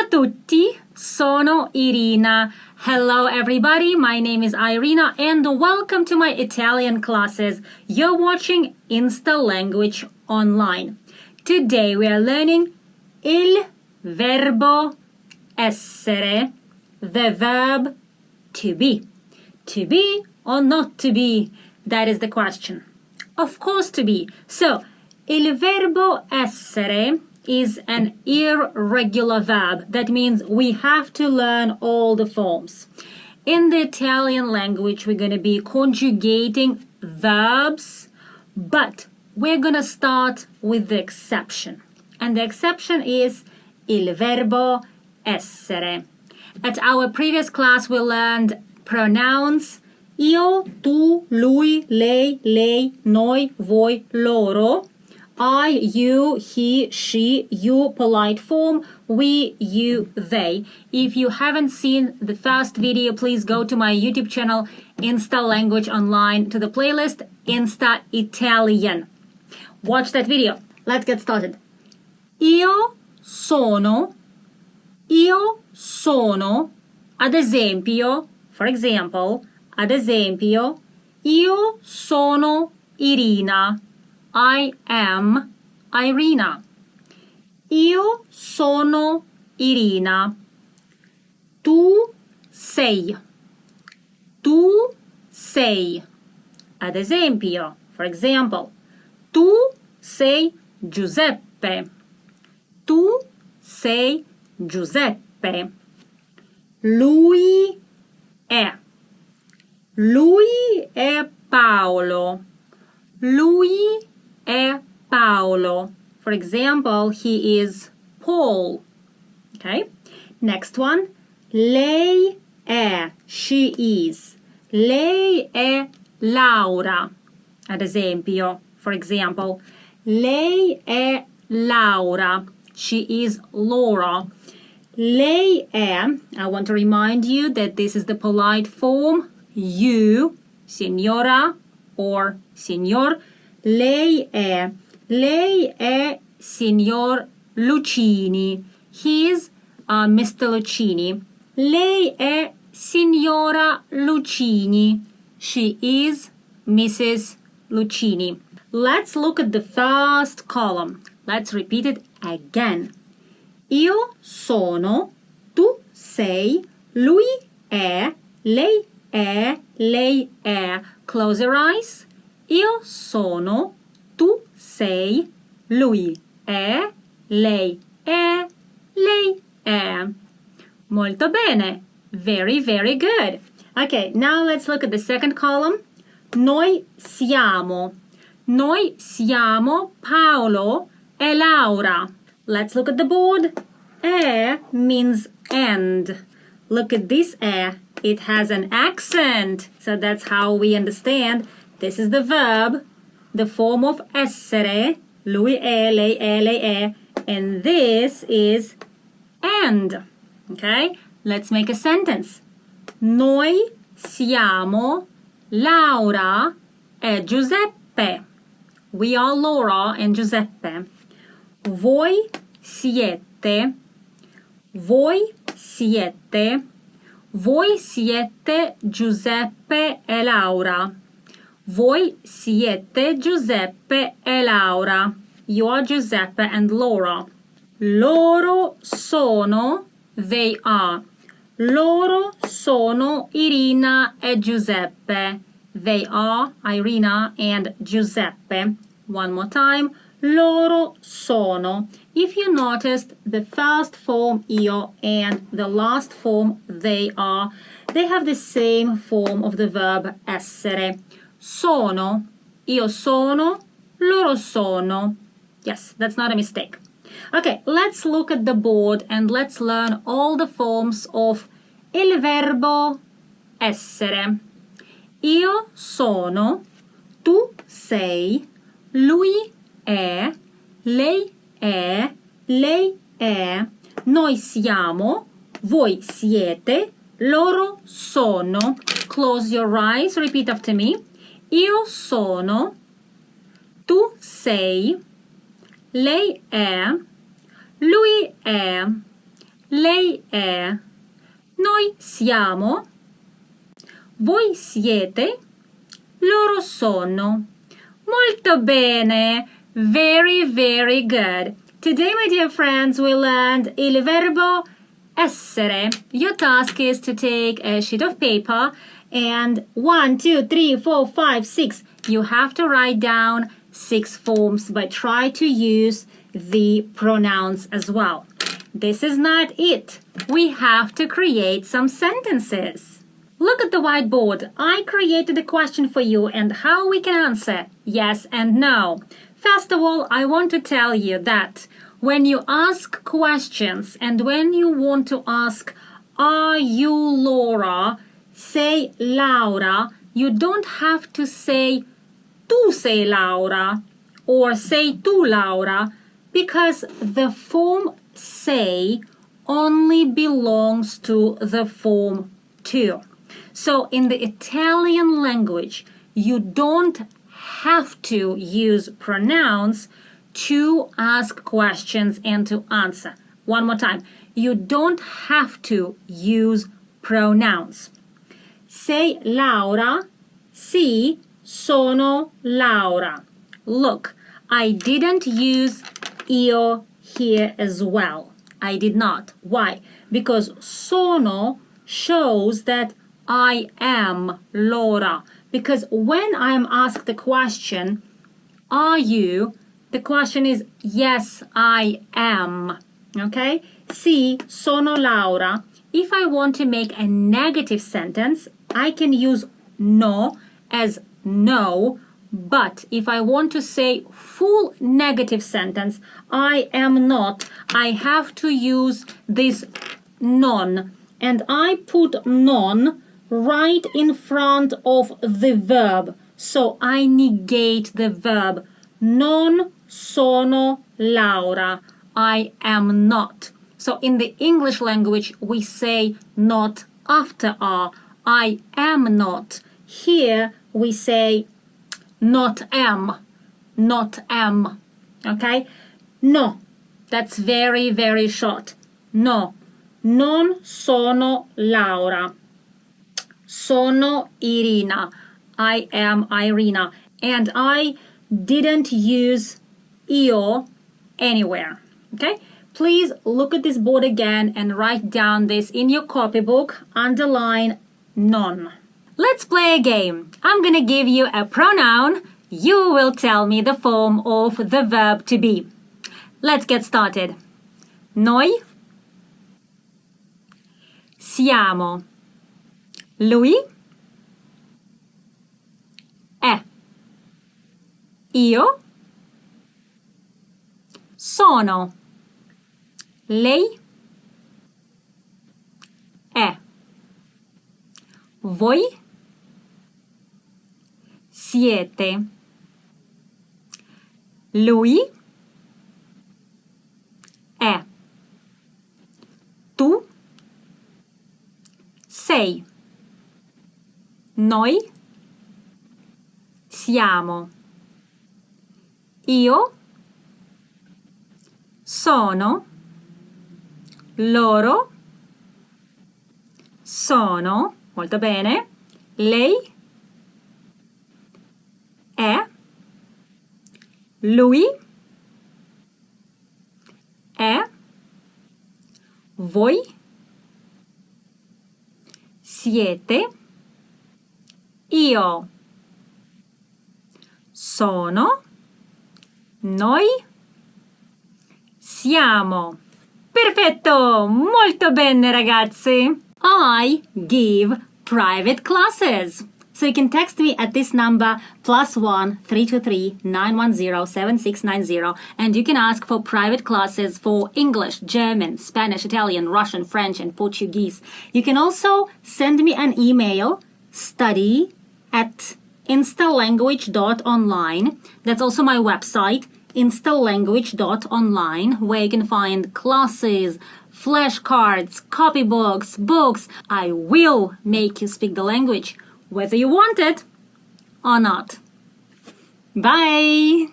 a tutti, sono Irina. Hello everybody, my name is Irina and welcome to my Italian classes. You're watching Insta Language Online. Today we are learning il verbo essere, the verb to be. To be or not to be? That is the question. Of course to be. So, il verbo essere is an irregular verb. That means we have to learn all the forms. In the Italian language, we're going to be conjugating verbs, but we're going to start with the exception. And the exception is il verbo essere. At our previous class, we learned pronouns io, tu, lui, lei, noi, voi, loro. I, you, he, she, you, polite form, we, you, they. If you haven't seen the first video, please go to my YouTube channel, Insta Language Online, to the playlist Insta Italian. Watch that video. Let's get started. Io sono, ad esempio, for example, ad esempio, io sono Irina. I am Irina. Io sono Irina. Tu sei. Tu sei. Ad esempio, for example, tu sei Giuseppe. Tu sei Giuseppe. Lui è. Lui è Paolo. Lui è Paolo. For example, he is Paul. Okay? Next one. Lei è. She is. Lei è Laura. Ad esempio, for example, lei è Laura. She is Laura. Lei è, I want to remind you that this is the polite form. You, signora or signor. Lei è signor Lucini. He is Mr. Lucini. Lei è signora Lucini. She is Mrs. Lucini. Let's look at the first column. Let's repeat it again. Io sono, tu sei, lui è, lei è. Close your eyes. Io sono, tu sei, lui è, lei è. Molto bene. Very, very good. Okay, now let's look at the second column. Noi siamo Paolo e Laura. Let's look at the board. E means and. Look at this e. It has an accent. So that's how we understand. This is the verb, the form of essere. Lui è, lei è. And this is and. Okay? Let's make a sentence. Noi siamo Laura e Giuseppe. We are Laura and Giuseppe. Voi siete Giuseppe e Laura. Voi siete Giuseppe e Laura. You are Giuseppe and Laura. Loro sono, they are. Loro sono Irina e Giuseppe. They are Irina and Giuseppe. One more time. Loro sono. If you noticed, the first form io and the last form they are, they have the same form of the verb essere. Sono, io sono, loro sono. Yes, that's not a mistake. Okay, let's look at the board and let's learn all the forms of il verbo essere. Io sono, tu sei, lui è, lei è, noi siamo, voi siete, loro sono. Close your eyes, repeat after me. Io sono, tu sei, lei è, lui è, Lei è. Noi siamo. Voi siete. Loro sono. Molto bene. Very, very good. Today, my dear friends, we learned il verbo essere. Your task is to take a sheet of paper and 1, 2, 3, 4, 5, 6. You have to write down 6 forms, but try to use the pronouns as well. This is not it. We have to create some sentences. Look at the whiteboard. I created a question for you and how we can answer yes and no. First of all, I want to tell you that when you ask questions and when you want to ask, are you Laura? Say Laura. You don't have to say tu sei Laura or say tu Laura because the form say only belongs to the form to. So in the Italian language, you don't have to use pronouns to ask questions and to answer. One more time. You don't have to use pronouns. Sei Laura. Sì, sono Laura. Look, I didn't use io here as well. I did not. Why? Because sono shows that I am Laura. Because when I'm asked the question, are you? The question is, yes, I am. Okay? Sì, sono Laura. If I want to make a negative sentence, I can use no as no. But if I want to say full negative sentence, I am not, I have to use this non. And I put non right in front of the verb. So I negate the verb. Non sono Laura. I am not. So in the English language, we say not after are. I am not. Here we say not am. Not am. Okay? No. That's very, very short. No. Non sono Laura. Sono Irina. I am Irina. And I didn't use io anywhere. Okay? Please look at this board again and write down this in your copybook. Underline non. Let's play a game. I'm gonna give you a pronoun. You will tell me the form of the verb to be. Let's get started. Noi siamo. Lui è. Io sono. Lei è. Voi siete. Lui è. Tu sei. Noi siamo. Io sono. Loro sono. Molto bene. Lei è. Lui è. Voi siete. Io sono. Noi siamo. Perfetto! Molto bene, ragazzi! I give private classes. So you can text me at this number +1 323 910 7690 and you can ask for private classes for English, German, Spanish, Italian, Russian, French and Portuguese. You can also send me an email study@instalanguage.online. That's also my website, instalanguage.online, where you can find classes, flashcards, copybooks, books. I will make you speak the language, whether you want it or not. Bye!